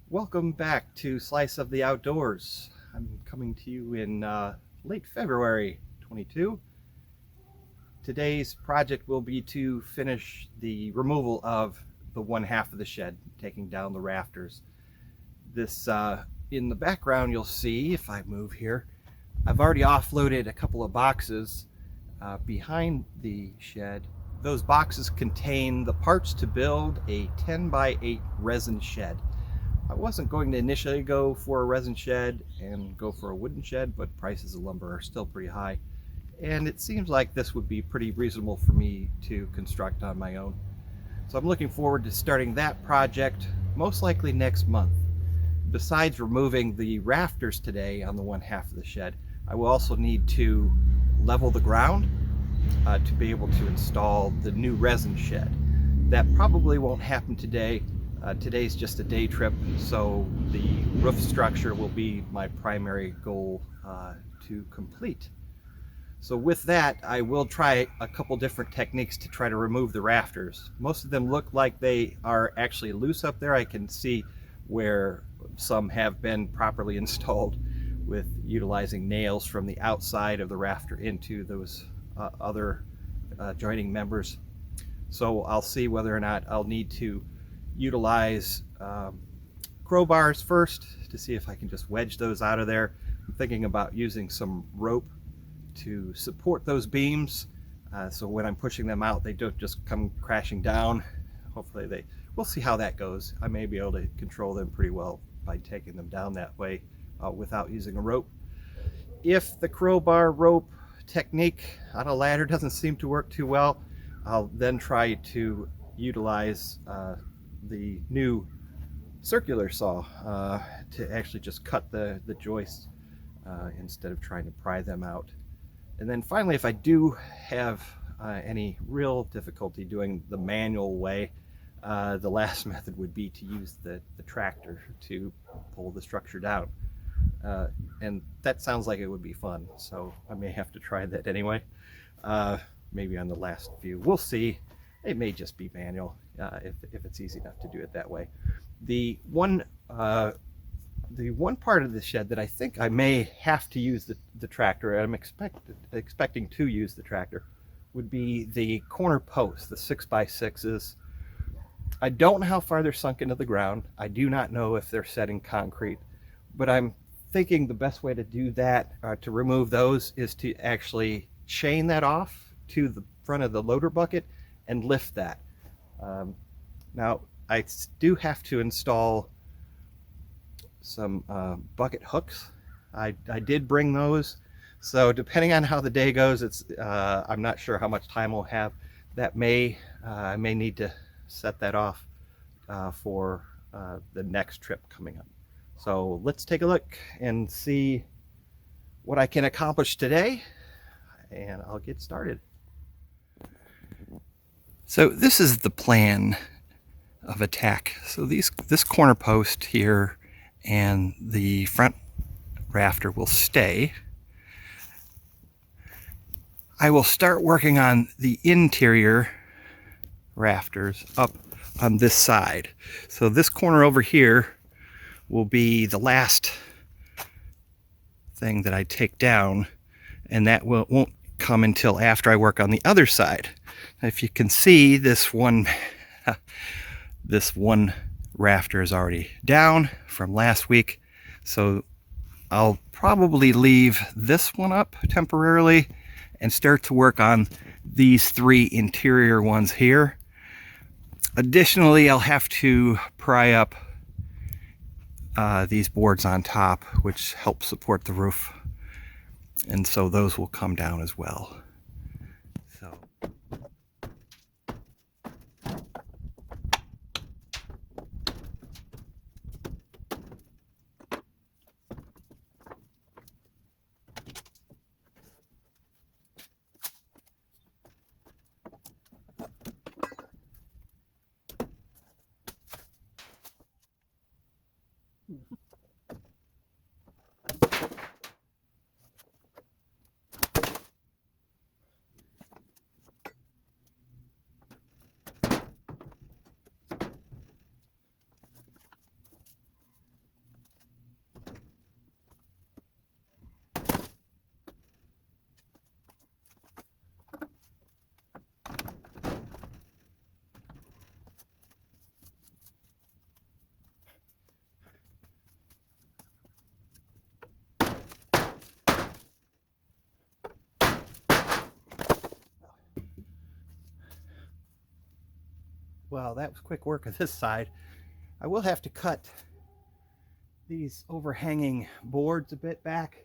Welcome back to Slice of the Outdoors. I'm coming to you in late February 22. Today's project will be to finish the removal of the one half of the shed, taking down the rafters. This in the background you'll see, if I move here, I've already offloaded a couple of boxes behind the shed. Those boxes contain the parts to build a 10 by 8 resin shed. I wasn't going to initially go for a resin shed and go for a wooden shed, but prices of lumber are still pretty high. And it seems like this would be pretty reasonable for me to construct on my own. So I'm looking forward to starting that project most likely next month. Besides removing the rafters today on the one half of the shed, I will also need to level the ground to be able to install the new resin shed. That probably won't happen today. Today's just a day trip, so the roof structure will be my primary goal to complete. So with that, I will try a couple different techniques to try to remove the rafters. Most of them look like they are actually loose up there. I can see where some have been properly installed with utilizing nails from the outside of the rafter into those other joining members. So I'll see whether or not I'll need to utilize crowbars first to see if I can just wedge those out of there. I'm thinking about using some rope to support those beams so when I'm pushing them out they don't just come crashing down. Hopefully we'll see how that goes. I may be able to control them pretty well by taking them down that way without using a rope. If the crowbar rope technique on a ladder doesn't seem to work too well, I'll then try to utilize the new circular saw to actually just cut the joists instead of trying to pry them out. And then finally, if I do have any real difficulty doing the manual way, the last method would be to use the tractor to pull the structure down. And that sounds like it would be fun, so I may have to try that anyway. Maybe on the last view. We'll see. It may just be manual if it's easy enough to do it that way. The one part of the shed that I think I may have to use the tractor, I'm expecting to use the tractor, would be the corner posts, the 6x6s. I don't know how far they're sunk into the ground. I do not know if they're set in concrete, but I'm thinking the best way to do that, to remove those, is to actually chain that off to the front of the loader bucket and lift that. Now I do have to install some bucket hooks. I did bring those, so depending on how the day goes, I'm not sure how much time we'll have. That I may need to set that off for the next trip coming up. So let's take a look and see what I can accomplish today, and I'll get started. So this is the plan of attack. So this corner post here and the front rafter will stay. I will start working on the interior rafters up on this side. So this corner over here will be the last thing that I take down, and that won't come until after I work on the other side. If you can see, this one rafter is already down from last week, so I'll probably leave this one up temporarily and start to work on these three interior ones here. Additionally, I'll have to pry up these boards on top, which help support the roof, and so those will come down as well. So Wow, that was quick work on this side. I will have to cut these overhanging boards a bit back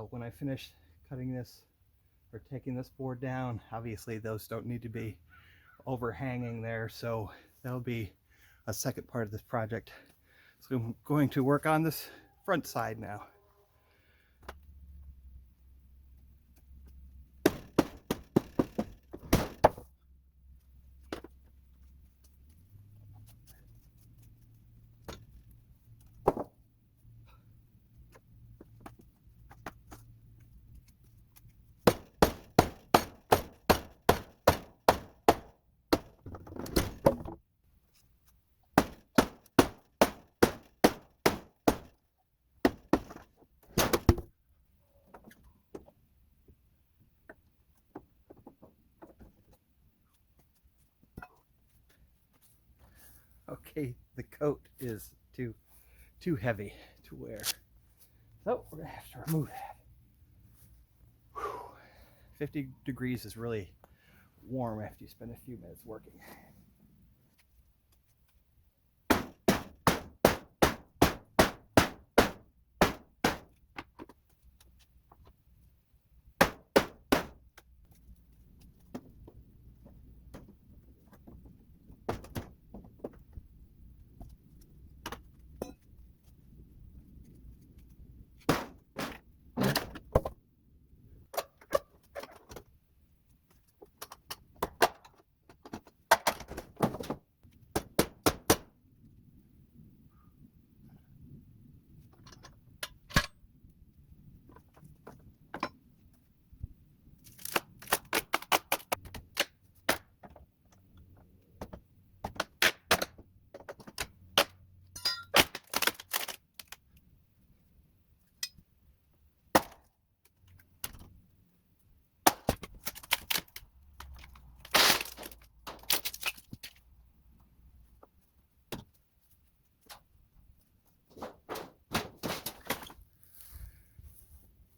when I finish cutting this or taking this board down. Obviously those don't need to be overhanging there, so that'll be a second part of this project. So I'm going to work on this front side now. Okay, the coat is too heavy to wear, so we're gonna have to remove that. Whew. 50 degrees is really warm after you spend a few minutes working.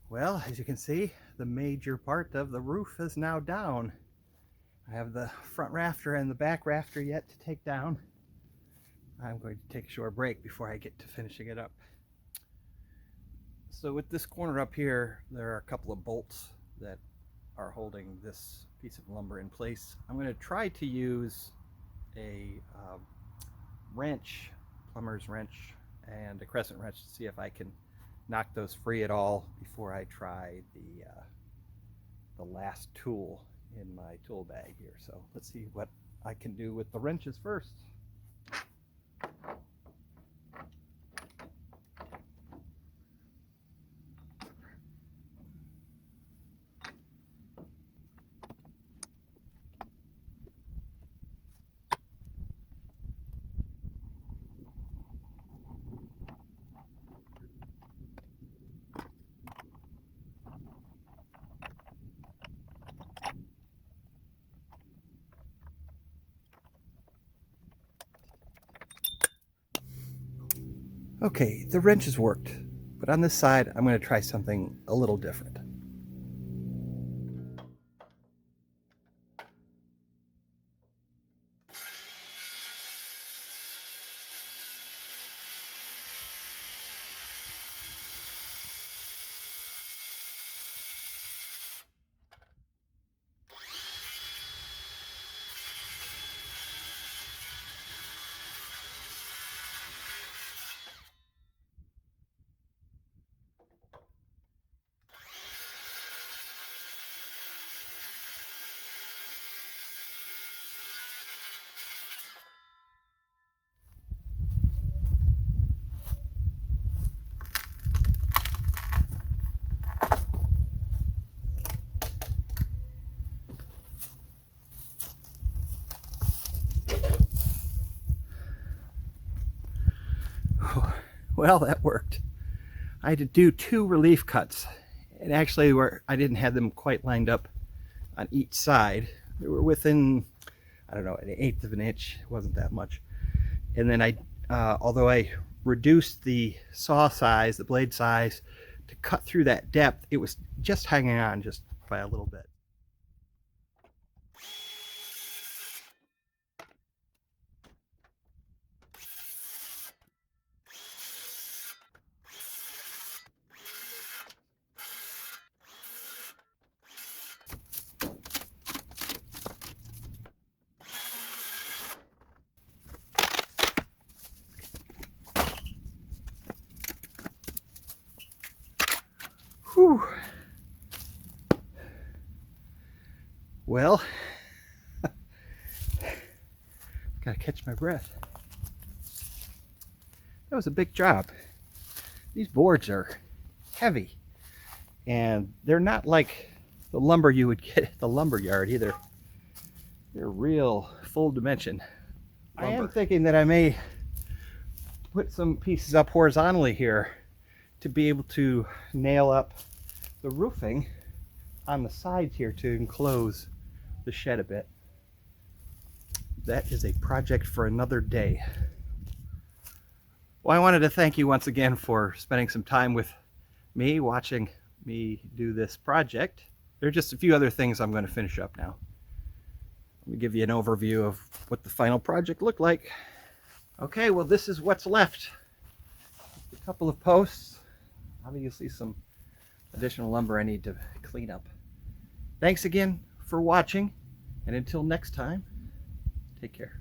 Well, as you can see, the major part of the roof is now down. I have the front rafter and the back rafter yet to take down. I'm going to take a short break before I get to finishing it up. So with this corner up here, there are a couple of bolts that are holding this piece of lumber in place. I'm going to try to use a wrench, plumber's wrench, and a crescent wrench to see if I can knock those free at all before I try the last tool in my tool bag here. So let's see what I can do with the wrenches first. Okay, the wrench has worked, but on this side, I'm going to try something a little different. Well, that worked. I had to do 2 relief cuts, and actually I didn't have them quite lined up on each side. They were within, I don't know, an 1/8 of an inch. It wasn't that much. And then although I reduced the saw size, the blade size, to cut through that depth, it was just hanging on just by a little bit. Whew. Well, gotta catch my breath. That was a big job. These boards are heavy, and they're not like the lumber you would get at the lumber yard either. They're real full dimension lumber. I am thinking that I may put some pieces up horizontally here to be able to nail up the roofing on the sides here to enclose the shed a bit. That is a project for another day. Well, I wanted to thank you once again for spending some time with me, watching me do this project. There are just a few other things I'm going to finish up now. Let me give you an overview of what the final project looked like. Okay, well, this is what's left. A couple of posts. Obviously some additional lumber I need to clean up. Thanks again for watching, and until next time, take care.